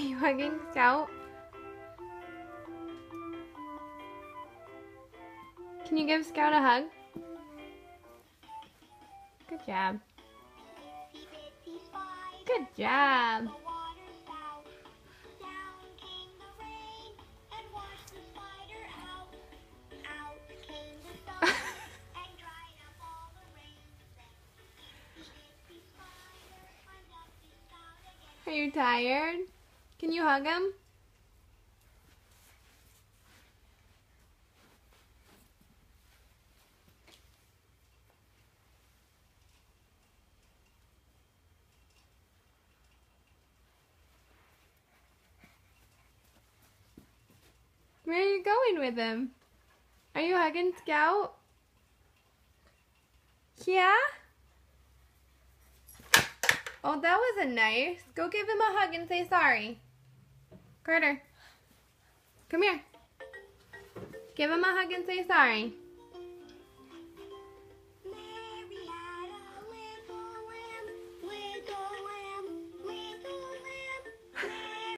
you hugging Scout? Can you give Scout a hug? Good job. Good job. Are you tired? Can you hug him? Where are you going with him? Are you hugging Scout? Yeah? Oh, that wasn't nice. Go give him a hug and say sorry. Carter, come here. Give him a hug and say sorry.